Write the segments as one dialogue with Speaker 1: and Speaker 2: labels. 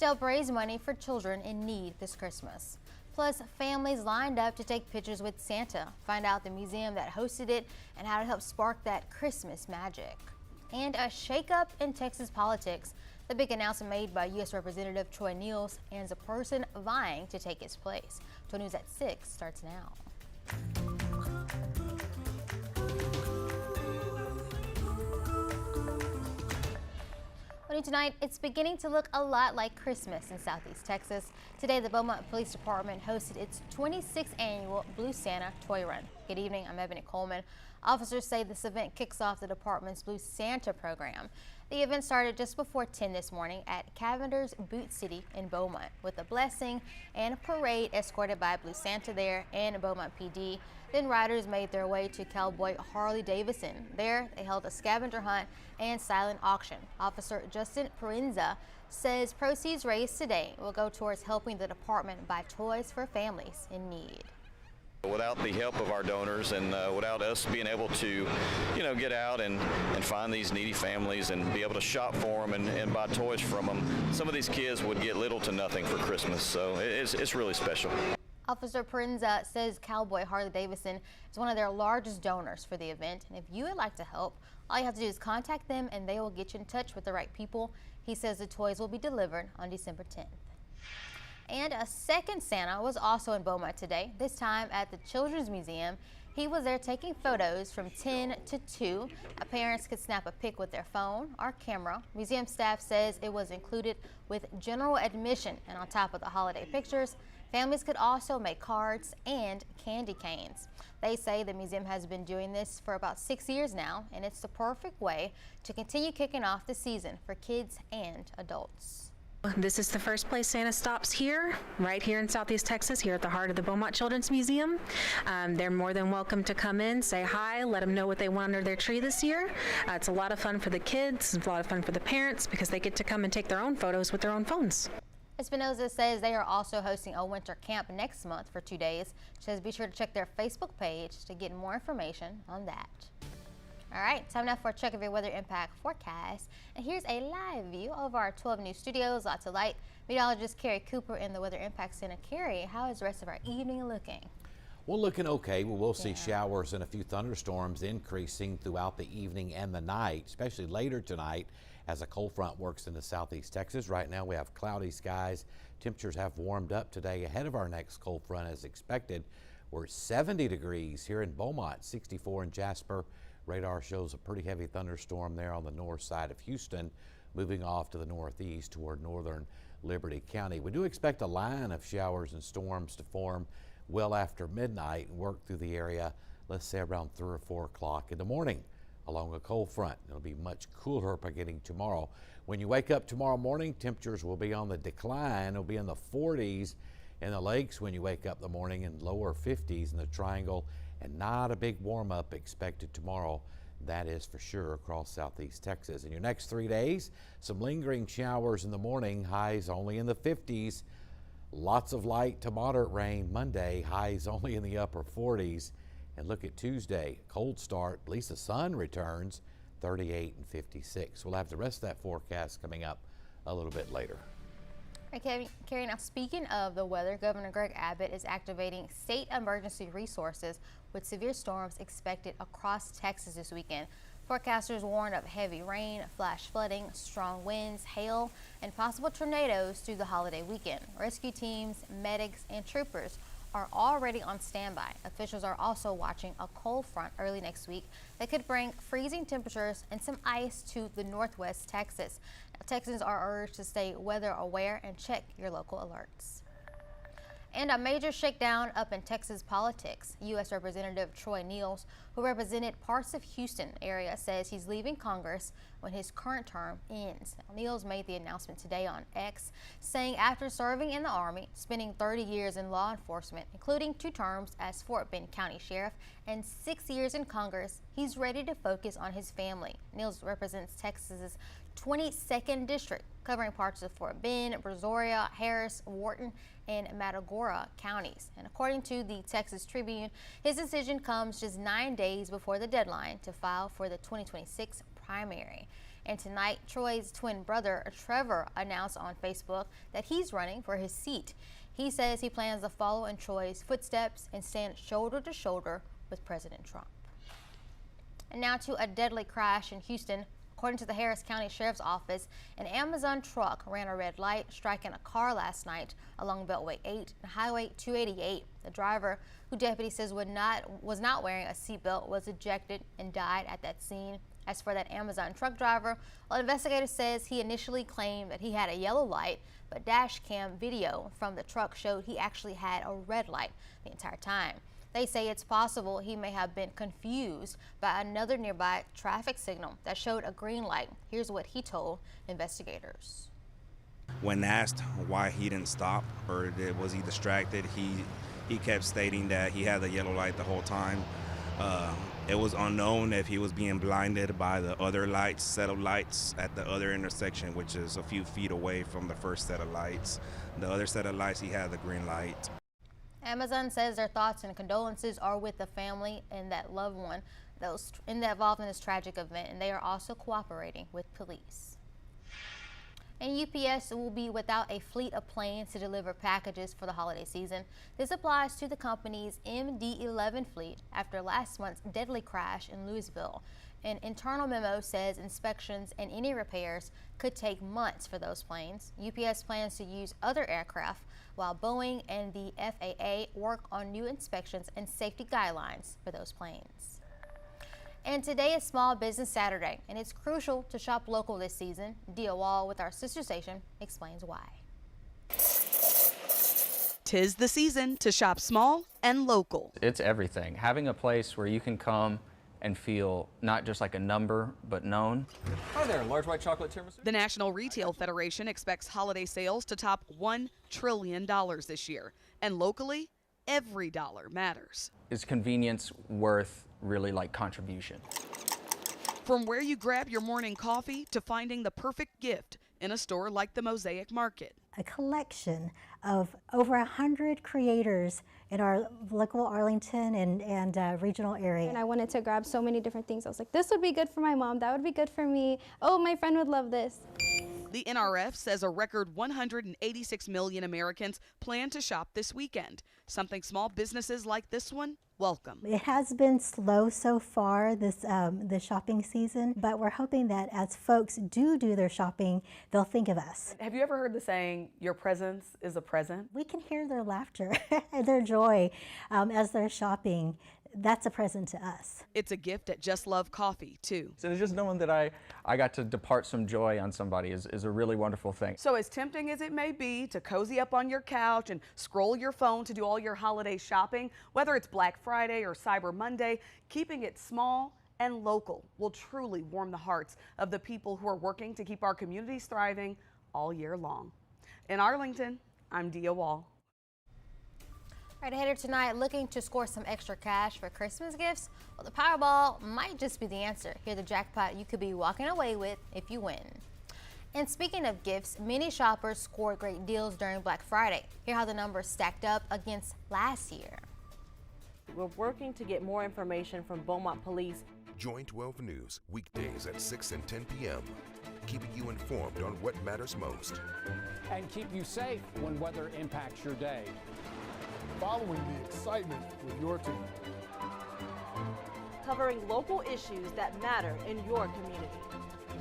Speaker 1: help raise money for children in need this Christmas. Plus, families lined up to take pictures with Santa, find out the museum that hosted it, and how to help spark that Christmas magic. And a shakeup in Texas politics. The big announcement made by U.S. Representative Troy Nehls and the person vying to take his place. 12 News at 6 starts now. Tonight, it's beginning to look a lot like Christmas in Southeast Texas. Today, the Beaumont Police Department hosted its 26th annual Blue Santa Toy Run. Good evening, I'm Ebony Coleman. Officers say this event kicks off the department's Blue Santa program. The event started just before 10 this morning at Cavender's Boot City in Beaumont with a blessing and a parade escorted by Blue Santa there and Beaumont PD. Then riders made their way to Cowboy Harley-Davidson. There, they held a scavenger hunt and silent auction. Officer Justin Parinza says proceeds raised today will go towards helping the department buy toys for families in need.
Speaker 2: Without the help of our donors and without us being able to, get out and find these needy families and be able to shop for them and buy toys from them, some of these kids would get little to nothing for Christmas. So it's really special.
Speaker 1: Officer Parinza says Cowboy Harley-Davidson is one of their largest donors for the event. And if you would like to help, all you have to do is contact them and they will get you in touch with the right people. He says the toys will be delivered on December 10th. And a second Santa was also in Beaumont today, this time at the Children's Museum. He was there taking photos from 10 to 2. Parents could snap a pic with their phone or camera. Museum staff says it was included with general admission, and on top of the holiday pictures, families could also make cards and candy canes. They say the museum has been doing this for about 6 years now, and it's the perfect way to continue kicking off the season for kids and adults.
Speaker 3: This is the first place Santa stops here, right here in Southeast Texas, here at the heart of the Beaumont Children's Museum. They're more than welcome to come in, say hi, let them know what they want under their tree this year. It's a lot of fun for the kids, it's a lot of fun for the parents because they get to come and take their own photos with their own phones.
Speaker 1: Espinosa says they are also hosting a winter camp next month for 2 days. She says be sure to check their Facebook page to get more information on that. All right, time now for a check of your weather impact forecast. And here's a live view of our 12 News studios. Lots of light. Meteorologist Carrie Cooper in the Weather Impact Center. Carrie, how is the rest of our evening looking?
Speaker 4: Well, looking okay. We'll see showers and a few thunderstorms increasing throughout the evening and the night, especially later tonight as a cold front works into Southeast Texas. Right now we have cloudy skies. Temperatures have warmed up today ahead of our next cold front as expected. We're 70 degrees here in Beaumont, 64 in Jasper. Radar shows a pretty heavy thunderstorm there on the north side of Houston, moving off to the northeast toward northern Liberty County. We do expect a line of showers and storms to form well after midnight and work through the area, let's say around 3 or 4 o'clock in the morning along a cold front. It'll be much cooler beginning tomorrow. When you wake up tomorrow morning, temperatures will be on the decline. It'll be in the 40s in the lakes when you wake up in the morning and lower 50s in the Triangle. And not a big warm up expected tomorrow. That is for sure across Southeast Texas. In your next 3 days, some lingering showers in the morning, highs only in the 50s. Lots of light to moderate rain Monday, highs only in the upper 40s. And look at Tuesday, cold start, at least the sun returns, 38 and 56. We'll have the rest of that forecast coming up a little bit later.
Speaker 1: Okay, Carrie, now speaking of the weather, Governor Greg Abbott is activating state emergency resources with severe storms expected across Texas this weekend. Forecasters warn of heavy rain, flash flooding, strong winds, hail, and possible tornadoes through the holiday weekend. Rescue teams, medics, and troopers are already on standby. Officials are also watching a cold front early next week that could bring freezing temperatures and some ice to the northwest Texas. Now, Texans are urged to stay weather aware and check your local alerts. And a major shakedown up in Texas politics. U.S. Representative Troy Nehls, who represented parts of Houston area, says he's leaving Congress when his current term ends. Now, Nehls made the announcement today on X, saying after serving in the Army, spending 30 years in law enforcement, including 2 terms as Fort Bend County Sheriff and 6 years in Congress, he's ready to focus on his family. Nehls represents Texas's 22nd district, covering parts of Fort Bend, Brazoria, Harris, Wharton, and Matagorda counties. And according to the Texas Tribune, his decision comes just 9 days before the deadline to file for the 2026 primary. And tonight, Troy's twin brother, Trevor, announced on Facebook that he's running for his seat. He says he plans to follow in Troy's footsteps and stand shoulder to shoulder with President Trump. And now to a deadly crash in Houston. According to the Harris County Sheriff's Office, an Amazon truck ran a red light, striking a car last night along Beltway 8 and Highway 288. The driver, who deputy says was not wearing a seatbelt, was ejected and died at that scene. As for that Amazon truck driver, well, investigators says he initially claimed that he had a yellow light, but dash cam video from the truck showed he actually had a red light the entire time. They say it's possible he may have been confused by another nearby traffic signal that showed a green light. Here's what he told investigators.
Speaker 5: When asked why he didn't stop or was he distracted, he kept stating that he had the yellow light the whole time. It was unknown if he was being blinded by the other set of lights at the other intersection, which is a few feet away from the first set of lights. The other set of lights, he had the green light.
Speaker 1: Amazon says their thoughts and condolences are with the family and that loved one involved in this tragic event, and they are also cooperating with police. And UPS will be without a fleet of planes to deliver packages for the holiday season. This applies to the company's MD-11 fleet after last month's deadly crash in Louisville. An internal memo says inspections and any repairs could take months for those planes. UPS plans to use other aircraft while Boeing and the FAA work on new inspections and safety guidelines for those planes. And today is Small Business Saturday, and it's crucial to shop local this season. Dia Wall with our sister station explains why.
Speaker 6: 'Tis the season to shop small and local.
Speaker 7: It's everything. Having a place where you can come and feel not just like a number, but known.
Speaker 8: Hi there, large white chocolate tiramisu.
Speaker 6: The National Retail Federation expects holiday sales to top $1 trillion this year. And locally, every dollar matters.
Speaker 7: Is convenience worth really like contribution?
Speaker 6: From where you grab your morning coffee to finding the perfect gift in a store like the Mosaic Market.
Speaker 9: A collection of over 100 creators in our local Arlington and regional area.
Speaker 10: And I wanted to grab so many different things. I was like, this would be good for my mom, that would be good for me. Oh, my friend would love this.
Speaker 6: The NRF says a record 186 million Americans plan to shop this weekend, something small businesses like this one welcome.
Speaker 9: It has been slow so far this shopping season, but we're hoping that as folks do their shopping, they'll think of us.
Speaker 11: Have you ever heard the saying, your presence is a present?
Speaker 9: We can hear their laughter and their joy as they're shopping. That's a present to us.
Speaker 6: It's a gift at Just Love Coffee, too.
Speaker 7: So it's just knowing that I got to depart some joy on somebody is a really wonderful thing.
Speaker 6: So as tempting as it may be to cozy up on your couch and scroll your phone to do all your holiday shopping, whether it's Black Friday or Cyber Monday, keeping it small and local will truly warm the hearts of the people who are working to keep our communities thriving all year long. In Arlington, I'm Dia Wall.
Speaker 1: Right ahead tonight, looking to score some extra cash for Christmas gifts? Well, the Powerball might just be the answer. Here's the jackpot you could be walking away with if you win. And speaking of gifts, many shoppers scored great deals during Black Friday. Hear how the numbers stacked up against last year.
Speaker 12: We're working to get more information from Beaumont Police.
Speaker 13: Join 12 News weekdays at 6 and 10 p.m., keeping you informed on what matters most.
Speaker 14: And keep you safe when weather impacts your day. Following the excitement with your team.
Speaker 12: Covering local issues that matter in your community.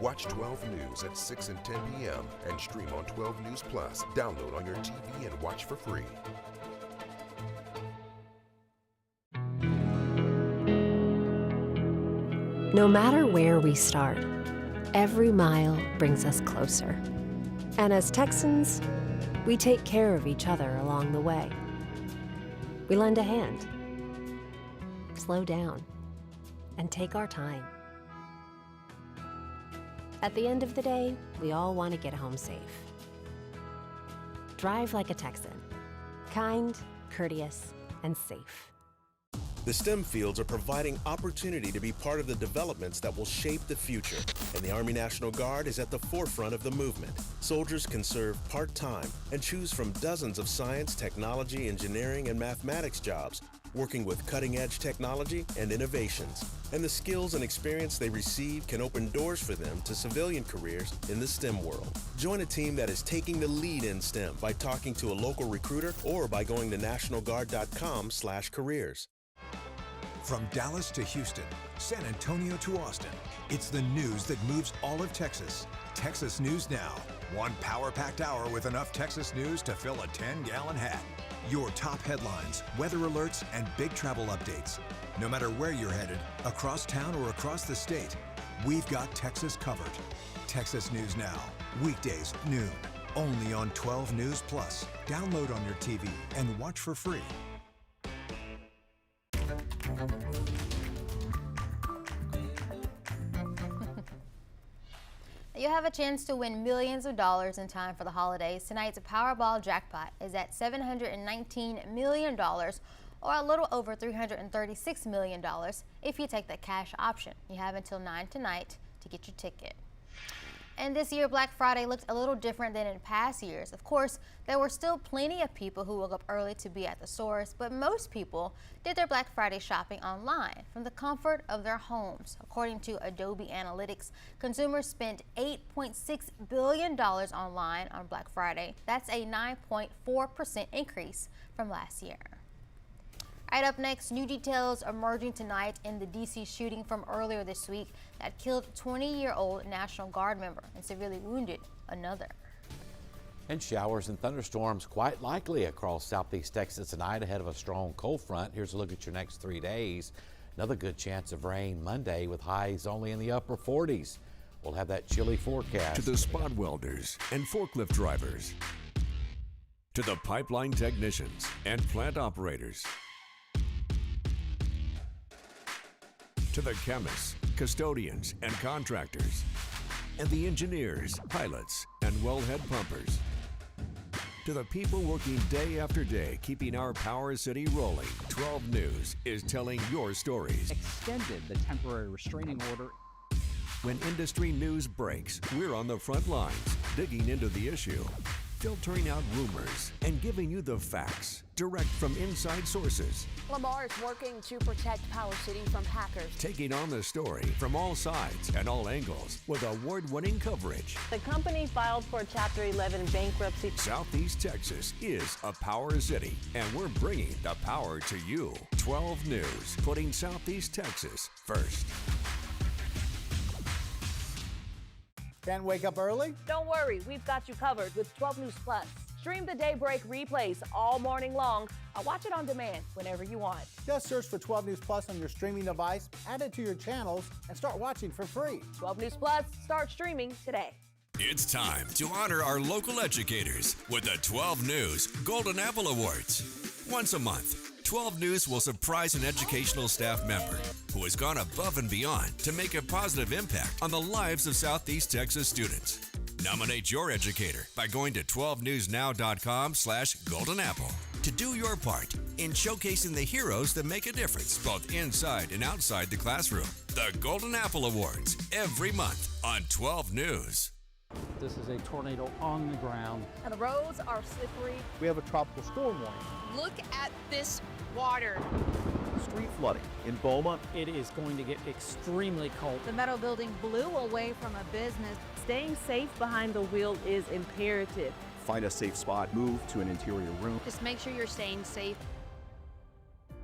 Speaker 13: Watch 12 News at 6 and 10 p.m. and stream on 12 News Plus. Download on your TV and watch for free.
Speaker 15: No matter where we start, every mile brings us closer. And as Texans, we take care of each other along the way. We lend a hand, slow down, and take our time. At the end of the day, we all want to get home safe. Drive like a Texan. Kind, courteous, and safe.
Speaker 16: The STEM fields are providing opportunity to be part of the developments that will shape the future, and the Army National Guard is at the forefront of the movement. Soldiers can serve part-time and choose from dozens of science, technology, engineering, and mathematics jobs, working with cutting-edge technology and innovations. and the skills and experience they receive can open doors for them to civilian careers in the STEM world. Join a team that is taking the lead in STEM by talking to a local recruiter or by going to nationalguard.com/careers.
Speaker 17: From Dallas to Houston, San Antonio to Austin, it's the news that moves all of Texas. Texas News Now. One power-packed hour with enough Texas news to fill a 10-gallon hat. Your top headlines, weather alerts, and big travel updates. No matter where you're headed, across town or across the state, we've got Texas covered. Texas News Now, weekdays noon, only on 12 News Plus. Download on your TV and watch for free.
Speaker 1: You have a chance to win millions of dollars in time for the holidays. Tonight's Powerball jackpot is at $719 million, or a little over $336 million if you take the cash option. You have until 9 tonight to get your ticket. And this year, Black Friday looked a little different than in past years. Of course, there were still plenty of people who woke up early to be at the stores, but most people did their Black Friday shopping online from the comfort of their homes. According to Adobe Analytics, consumers spent $8.6 billion online on Black Friday. That's a 9.4% increase from last year. All right, up next, new details emerging tonight in the D.C. shooting from earlier this week that killed 20-year-old National Guard member and severely wounded another.
Speaker 4: And showers and thunderstorms quite likely across southeast Texas tonight ahead of a strong cold front. Here's a look at your next 3 days. Another good chance of rain Monday with highs only in the upper 40s. We'll have that chilly forecast.
Speaker 18: To the spot welders and forklift drivers. To the pipeline technicians and plant operators. To the chemists, custodians, and contractors, and the engineers, pilots, and wellhead pumpers. To the people working day after day, keeping our Power City rolling, 12 News is telling your stories.
Speaker 19: Extended the temporary restraining order.
Speaker 18: When industry news breaks, we're on the front lines, digging into the issue, filtering out rumors, and giving you the facts direct from inside sources.
Speaker 20: Lamar is working to protect Power City from hackers.
Speaker 18: Taking on the story from all sides and all angles with award-winning coverage.
Speaker 12: The company filed for Chapter 11 bankruptcy.
Speaker 18: Southeast Texas is a Power City, and we're bringing the power to you. 12 News, putting Southeast Texas first.
Speaker 21: Can't wake up early?
Speaker 12: Don't worry, we've got you covered with 12 News Plus. Stream the Daybreak replays all morning long. Watch it on demand whenever you want.
Speaker 21: Just search for 12 News Plus on your streaming device, add it to your channels, and start watching for free.
Speaker 12: 12 News Plus, start streaming today.
Speaker 22: It's time to honor our local educators with the 12 News Golden Apple Awards. Once a month, 12 News will surprise an educational staff member who has gone above and beyond to make a positive impact on the lives of Southeast Texas students. Nominate your educator by going to 12newsnow.com/Golden Apple to do your part in showcasing the heroes that make a difference both inside and outside the classroom. The Golden Apple Awards every month on 12 News.
Speaker 23: This is a tornado on the ground.
Speaker 20: And the roads are slippery.
Speaker 21: We have a tropical storm warning.
Speaker 20: Look at this water.
Speaker 24: Street flooding in Beaumont.
Speaker 23: It is going to get extremely cold.
Speaker 25: The metal building blew away from a business.
Speaker 12: Staying safe behind the wheel is imperative.
Speaker 24: Find a safe spot, move to an interior room.
Speaker 20: Just make sure you're staying safe.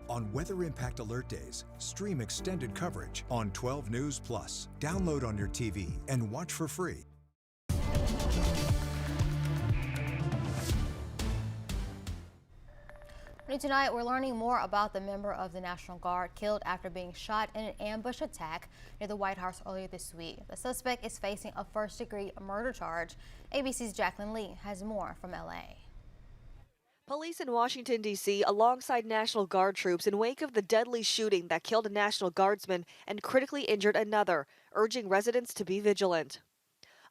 Speaker 17: On Weather Impact Alert Days, stream extended coverage on 12 News Plus. Download on your TV and watch for free.
Speaker 1: Tonight, we're learning more about the member of the National Guard killed after being shot in an ambush attack near the White House earlier this week. The suspect is facing a first-degree murder charge. ABC's Jacqueline Lee has more from L.A.
Speaker 26: Police in Washington, D.C., alongside National Guard troops in wake of the deadly shooting that killed a National Guardsman and critically injured another, urging residents to be vigilant.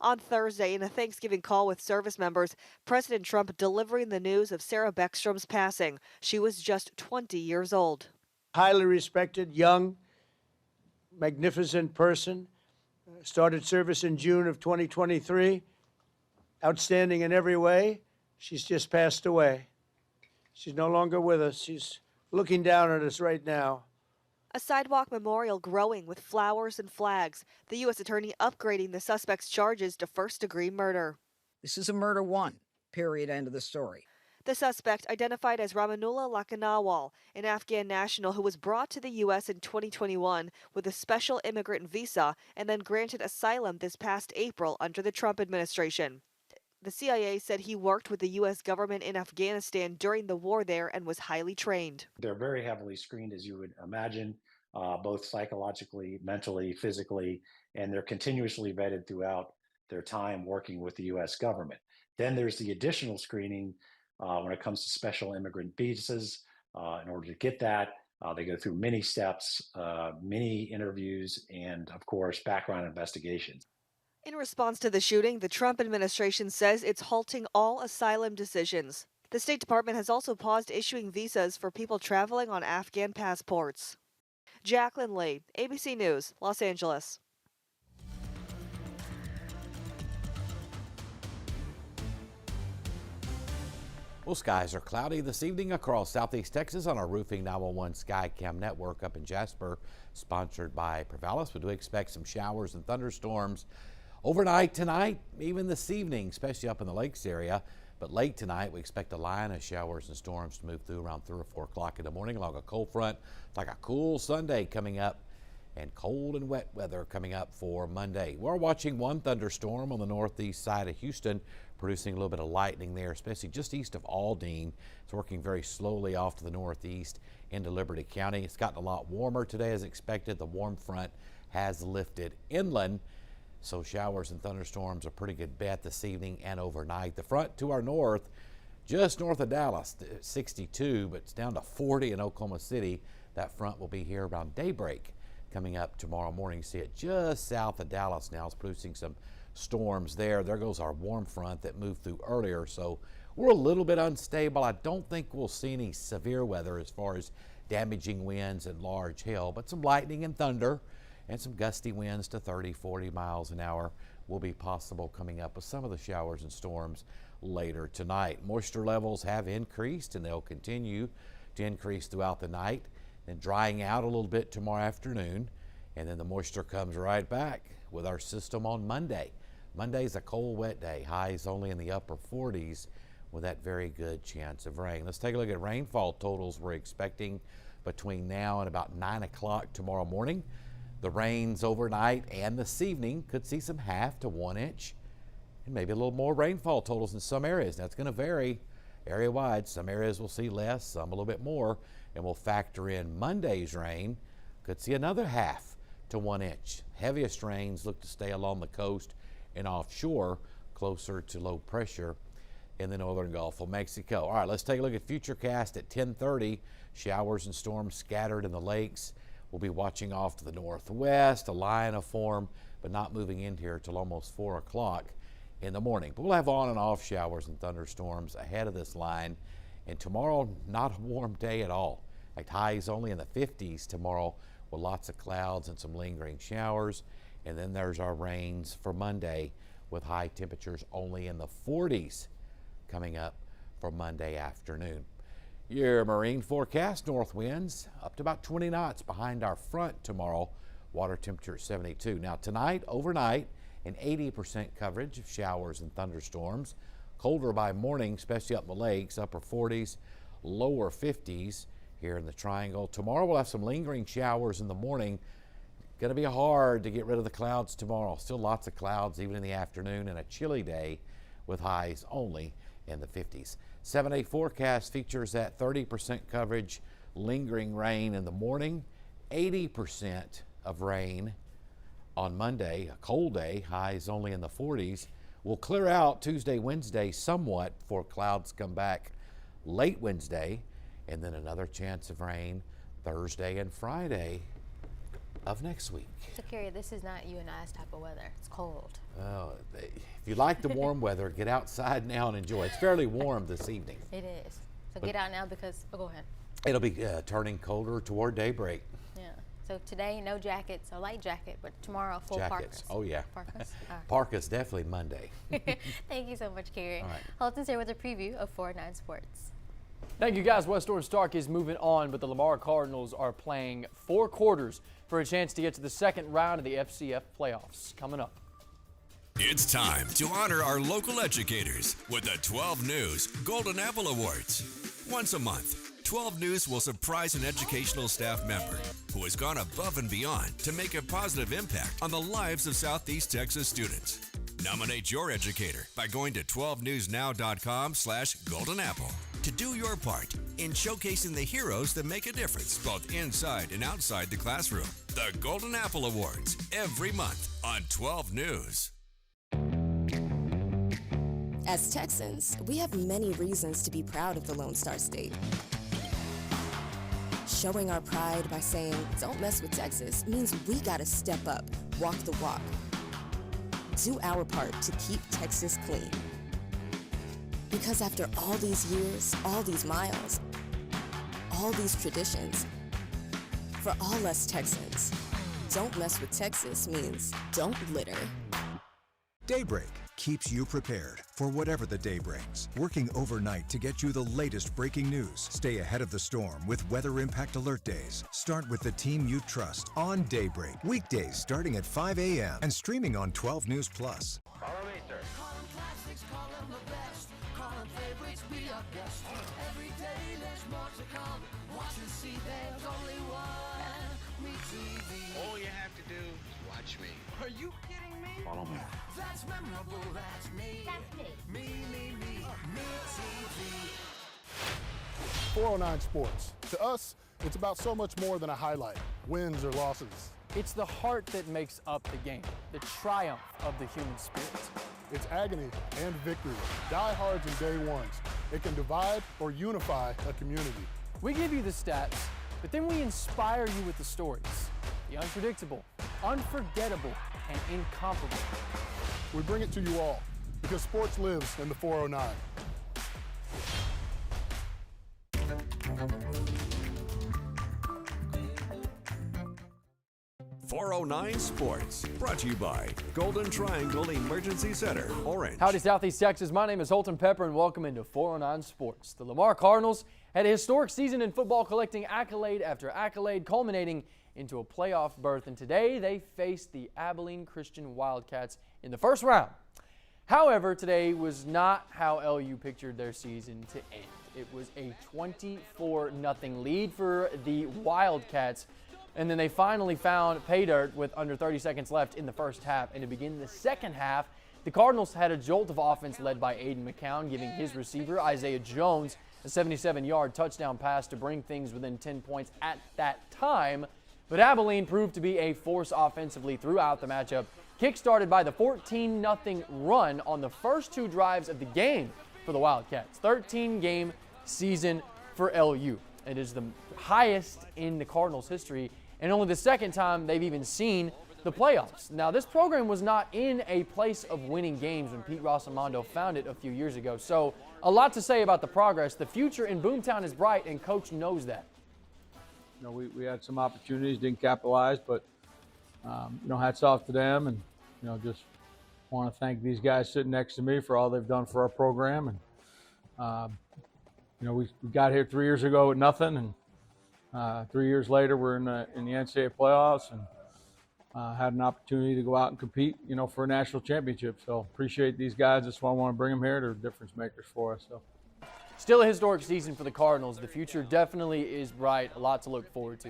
Speaker 26: On Thursday, in a Thanksgiving call with service members, President Trump delivering the news of Sarah Beckstrom's passing. She was just 20 years old.
Speaker 27: Highly respected, young, magnificent person. Started service in June of 2023. Outstanding in every way. She's just passed away. She's no longer with us. She's looking down at us right now.
Speaker 26: A sidewalk memorial growing with flowers and flags. The U.S. attorney upgrading the suspect's charges to first-degree murder.
Speaker 2: This is a murder one, period, end of the story.
Speaker 26: The suspect, identified as Ramanullah Lakanawal, an Afghan national who was brought to the U.S. in 2021 with a special immigrant visa and then granted asylum this past April under the Trump administration. The CIA said he worked with the U.S. government in Afghanistan during the war there and was highly trained.
Speaker 3: They're very heavily screened, as you would imagine, both psychologically, mentally, physically, and they're continuously vetted throughout their time working with the U.S. government. Then there's the additional screening when it comes to special immigrant visas. In order to get that, they go through many steps, many interviews, and of course, background investigations.
Speaker 26: In response to the shooting, the Trump administration says it's halting all asylum decisions. The State Department has also paused issuing visas for people traveling on Afghan passports. Jacqueline Lee, ABC News, Los Angeles.
Speaker 4: Well, skies are cloudy this evening across southeast Texas on our Roofing 911 Skycam network up in Jasper, sponsored by Prevalis. We do expect some showers and thunderstorms overnight tonight, even this evening, especially up in the lakes area. But late tonight, we expect a line of showers and storms to move through around 3 or 4 o'clock in the morning along a cold front. It's like a cool Sunday coming up, and cold and wet weather coming up for Monday. We're watching one thunderstorm on the northeast side of Houston, producing a little bit of lightning there, especially just east of Aldine. It's working very slowly off to the northeast into Liberty County. It's gotten a lot warmer today as expected. The warm front has lifted inland, so showers and thunderstorms are a pretty good bet this evening and overnight. The front to our north, just north of Dallas, 62, but it's down to 40 in Oklahoma City. That front will be here around daybreak coming up tomorrow morning. See it just south of Dallas now. It's producing some storms there. There goes our warm front that moved through earlier, so we're a little bit unstable. I don't think we'll see any severe weather as far as damaging winds and large hail, but some lightning and thunder and some gusty winds to 30, 40 miles an hour will be possible coming up with some of the showers and storms later tonight. Moisture levels have increased and they'll continue to increase throughout the night, then drying out a little bit tomorrow afternoon, and then the moisture comes right back with our system on Monday. Monday's a cold, wet day. Highs only in the upper 40s with that very good chance of rain. Let's take a look at rainfall totals we're expecting between now and about 9 o'clock tomorrow morning. The rains overnight and this evening could see some 1/2 to 1 inch and maybe a little more rainfall totals in some areas. That's going to vary area-wide. Some areas will see less, some a little bit more, and we'll factor in Monday's rain. Could see another 1/2 to 1 inch. Heaviest rains look to stay along the coast and offshore, closer to low pressure in the northern Gulf of Mexico. All right, let's take a look at Futurecast at 10:30. Showers and storms scattered in the lakes. We'll be watching off to the northwest, a line of form, but not moving in here till almost 4 o'clock in the morning. But we'll have on and off showers and thunderstorms ahead of this line. And tomorrow, not a warm day at all. In fact, highs only in the 50s tomorrow with lots of clouds and some lingering showers. And then there's our rains for Monday with high temperatures only in the 40s coming up for Monday afternoon. Your marine forecast, north winds up to about 20 knots behind our front tomorrow. Water temperature 72. Now tonight, overnight, an 80% coverage of showers and thunderstorms. Colder by morning, especially up in the lakes, upper 40s, lower 50s here in the Triangle. Tomorrow we'll have some lingering showers in the morning. Going to be hard to get rid of the clouds tomorrow. Still lots of clouds even in the afternoon, and a chilly day with highs only in the 50s. 7-day forecast features that 30% coverage, lingering rain in the morning, 80% of rain on Monday, a cold day, highs only in the 40s. We'll clear out Tuesday, Wednesday somewhat before clouds come back late Wednesday, and then another chance of rain Thursday and Friday of next week.
Speaker 1: So, Carrie, this is not you and I's type of weather. It's cold.
Speaker 4: Oh, if you like the warm weather, get outside now and enjoy. It's fairly warm this evening.
Speaker 1: It is. So get out now because, go ahead.
Speaker 4: It'll be turning colder toward daybreak.
Speaker 1: Yeah. So today, no jackets, a light jacket, but tomorrow, full
Speaker 4: Jackets.
Speaker 1: parkas.
Speaker 4: Oh, yeah.
Speaker 1: Parkas?
Speaker 4: Parkas definitely Monday.
Speaker 1: Thank you so much, Carrie.
Speaker 4: All right.
Speaker 1: Holton's here with a preview of 4 at 9 Sports.
Speaker 5: Thank you, guys. West Orange Stark is moving on, but the Lamar Cardinals are playing 4 quarters for a chance to get to the second round of the FCF playoffs. Coming up.
Speaker 22: It's time to honor our local educators with the 12 News Golden Apple Awards. Once a month, 12 News will surprise an educational staff member who has gone above and beyond to make a positive impact on the lives of Southeast Texas students. Nominate your educator by going to 12newsnow.com/goldenapple to do your part in showcasing the heroes that make a difference both inside and outside the classroom. The Golden Apple Awards, every month on 12 News.
Speaker 6: As Texans, we have many reasons to be proud of the Lone Star State. Showing our pride by saying, "Don't mess with Texas," means we gotta step up, walk the walk. Do our part to keep Texas clean. Because after all these years, all these miles, all these traditions, for all us Texans, don't mess with Texas means don't litter.
Speaker 17: Daybreak keeps you prepared for whatever the day brings. Working overnight to get you the latest breaking news. Stay ahead of the storm with Weather Impact Alert Days. Start with the team you trust on Daybreak. Weekdays starting at 5 a.m. and streaming on 12 News Plus.
Speaker 7: Follow me, sir.
Speaker 8: All you have to do is watch me.
Speaker 7: Are you kidding me?
Speaker 8: Follow me.
Speaker 7: That's memorable, that's me. That's me. Me TV.
Speaker 14: 409 Sports. To us, it's about so much more than a highlight, wins or losses.
Speaker 5: It's the heart that makes up the game, the triumph of the human spirit.
Speaker 14: It's agony and victory, diehards and day ones. It can divide or unify a community.
Speaker 5: We give you the stats, but then we inspire you with the stories. The unpredictable, unforgettable, and incomparable.
Speaker 14: We bring it to you all because sports lives in the 409.
Speaker 18: .409 Sports, brought to you by Golden Triangle Emergency Center, Orange.
Speaker 5: Howdy, Southeast Texas. My name is Holton Pepper, and welcome into 409 Sports. The Lamar Cardinals had a historic season in football, collecting accolade after accolade, culminating into a playoff berth. And today, they faced the Abilene Christian Wildcats in the first round. However, today was not how LU pictured their season to end. It was a 24-0 lead for the Wildcats. And then they finally found pay dirt with under 30 seconds left in the first half. And to begin the second half, the Cardinals had a jolt of offense led by Aiden McCown, giving his receiver, Isaiah Jones, a 77-yard touchdown pass to bring things within 10 points at that time. But Abilene proved to be a force offensively throughout the matchup, kick-started by the 14-0 run on the first 2 drives of the game for the Wildcats. 13-game season for LU. It is the highest in the Cardinals' history, and only the second time they've even seen the playoffs. Now, this program was not in a place of winning games when Pete Rosamondo found it a few years ago, so a lot to say about the progress. The future in Boomtown is bright, and Coach knows that.
Speaker 27: You know, we had some opportunities, didn't capitalize, but, hats off to them, and, just want to thank these guys sitting next to me for all they've done for our program. And, we got here 3 years ago with nothing, and 3 years later we're in the NCAA playoffs and had an opportunity to go out and compete, for a national championship. So appreciate these guys. That's why I want to bring them here. They're difference makers for us. So.
Speaker 5: Still a historic season for the Cardinals. The future definitely is bright. A lot to look forward to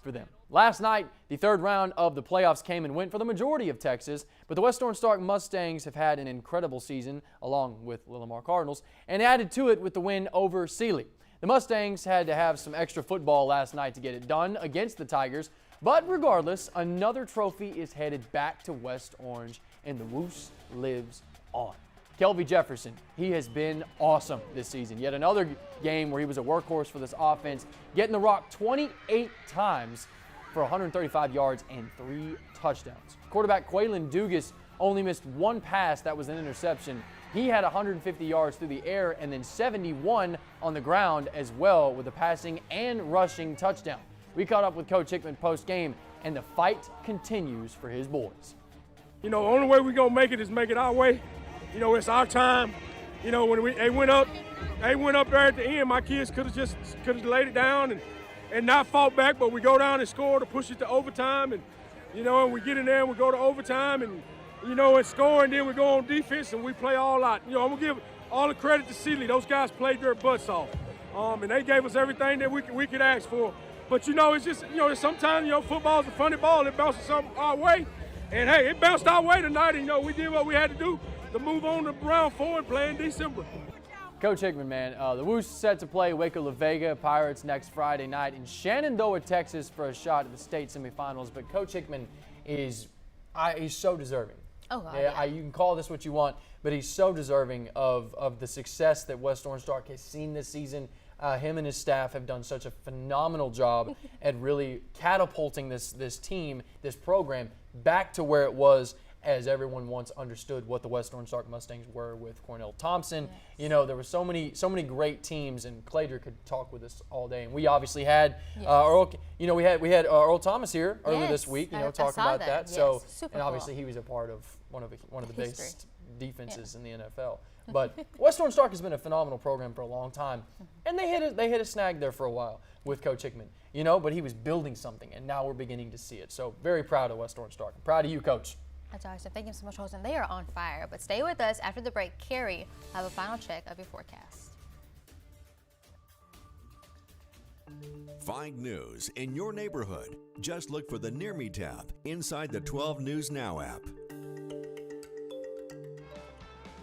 Speaker 5: for them. Last night, the third round of the playoffs came and went for the majority of Texas, but the West Orange Stark Mustangs have had an incredible season, along with the Lamar Cardinals, and added to it with the win over Sealy. The Mustangs had to have some extra football last night to get it done against the Tigers, but regardless, another trophy is headed back to West Orange, and the Woos lives on. Kelvie Jefferson, he has been awesome this season. Yet another game where he was a workhorse for this offense, getting the rock 28 times for 135 yards and 3 touchdowns. Quarterback Quaylen Dugas only missed 1 pass that was an interception. He had 150 yards through the air and then 71 on the ground as well with a passing and rushing touchdown. We caught up with Coach Hickman post-game, and the fight continues for his boys.
Speaker 9: The only way we're going to make it is make it our way. It's our time. You know, when they went up there at the end, my kids could have laid it down and not fought back, but we go down and score to push it to overtime, and you know, and we get in there and we go to overtime and you know, and score, and then we go on defense and we play all out. You know, I'm gonna give all the credit to Sealy. Those guys played their butts off, and they gave us everything that we could ask for. But you know, it's just, you know, sometimes, you know, football's a funny ball. It bounces our way, and hey, it bounced our way tonight. And you know, we did what we had to do to move on to round 4 and play in December.
Speaker 5: Coach Hickman, man, the Woos set to play Waco La Vega Pirates next Friday night in Shenandoah, Texas for a shot at the state semifinals. But Coach Hickman he's so deserving.
Speaker 1: Oh, God,
Speaker 5: yeah. You can call this what you want, but he's so deserving of the success that West Orange Stark has seen this season. Him and his staff have done such a phenomenal job at really catapulting this team, this program, back to where it was, as everyone once understood what the West Orange Stark Mustangs were with Cornell Thompson. Yes. You know, there were so many great teams, and Claytor could talk with us all day. And we obviously had Earl, you know, we had Earl Thomas here earlier this week, you know, talking about that.
Speaker 1: Yes.
Speaker 5: So,
Speaker 1: super
Speaker 5: and obviously
Speaker 1: cool.
Speaker 5: he was a part of one of the best defenses in the NFL. But West Orange Stark has been a phenomenal program for a long time, and they hit a snag there for a while with Coach Hickman. You know, but he was building something, and now we're beginning to see it. So very proud of West Orange Stark. Proud of you, Coach.
Speaker 1: That's awesome. Thank you so much, Holton. They are on fire. But stay with us. After the break, Carrie will have a final check of your forecast.
Speaker 22: Find news in your neighborhood. Just look for the Near Me tab inside the 12 News Now app.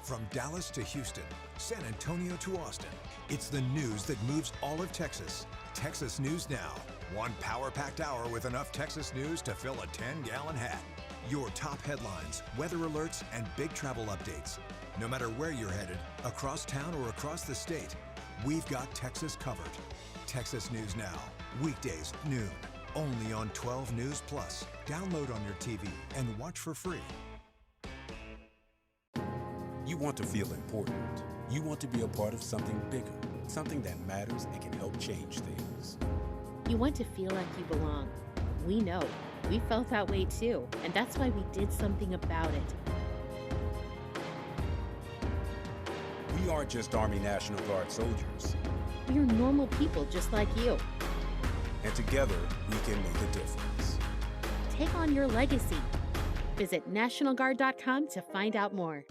Speaker 17: From Dallas to Houston, San Antonio to Austin, it's the news that moves all of Texas. Texas News Now. One power-packed hour with enough Texas news to fill a 10-gallon hat. Your top headlines, weather alerts, and big travel updates. No matter where you're headed, across town or across the state, we've got Texas covered. Texas News Now, weekdays, noon, only on 12 News Plus. Download on your TV and watch for free.
Speaker 10: You want to feel important. You want to be a part of something bigger, something that matters and can help change things.
Speaker 11: You want to feel like you belong. We know. We felt that way too, and that's why we did something about it.
Speaker 10: We aren't just Army National Guard soldiers.
Speaker 11: We are normal people just like you.
Speaker 10: And together, we can make a difference.
Speaker 11: Take on your legacy. Visit NationalGuard.com to find out more.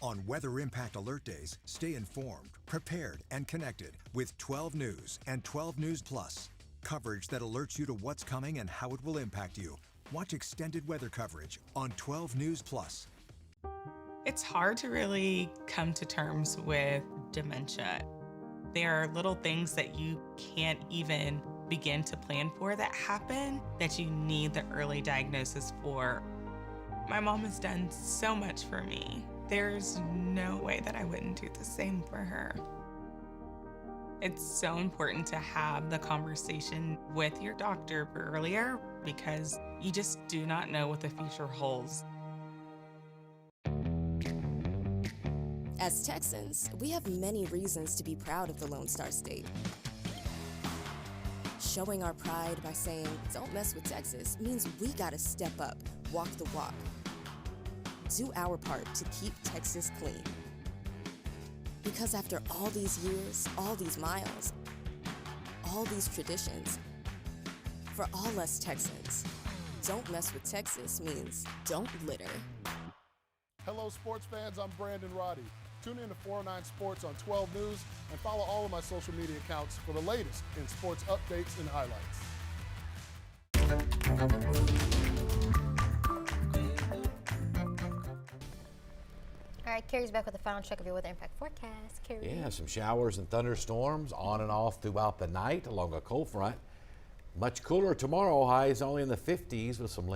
Speaker 17: On Weather Impact Alert Days, stay informed, prepared, and connected with 12 News and 12 News Plus. Coverage that alerts you to what's coming and how it will impact you. Watch extended weather coverage on 12 News Plus.
Speaker 13: It's hard to really come to terms with dementia. There are little things that you can't even begin to plan for that happen that you need the early diagnosis for. My mom has done so much for me. There's no way that I wouldn't do the same for her. It's so important to have the conversation with your doctor earlier because you just do not know what the future holds.
Speaker 6: As Texans, we have many reasons to be proud of the Lone Star State. Showing our pride by saying, "Don't mess with Texas," means we gotta step up, walk the walk. Do our part to keep Texas clean. Because after all these years, all these miles, all these traditions, for all us Texans, don't mess with Texas means don't litter.
Speaker 14: Hello, sports fans. I'm Brandon Roddy. Tune in to 409 Sports on 12 News and follow all of my social media accounts for the latest in sports updates and highlights.
Speaker 1: All right, Carrie's back with a final check of your weather impact forecast. Carrie.
Speaker 4: Yeah, some showers and thunderstorms on and off throughout the night along a cold front. Much cooler tomorrow, highs only in the 50s with some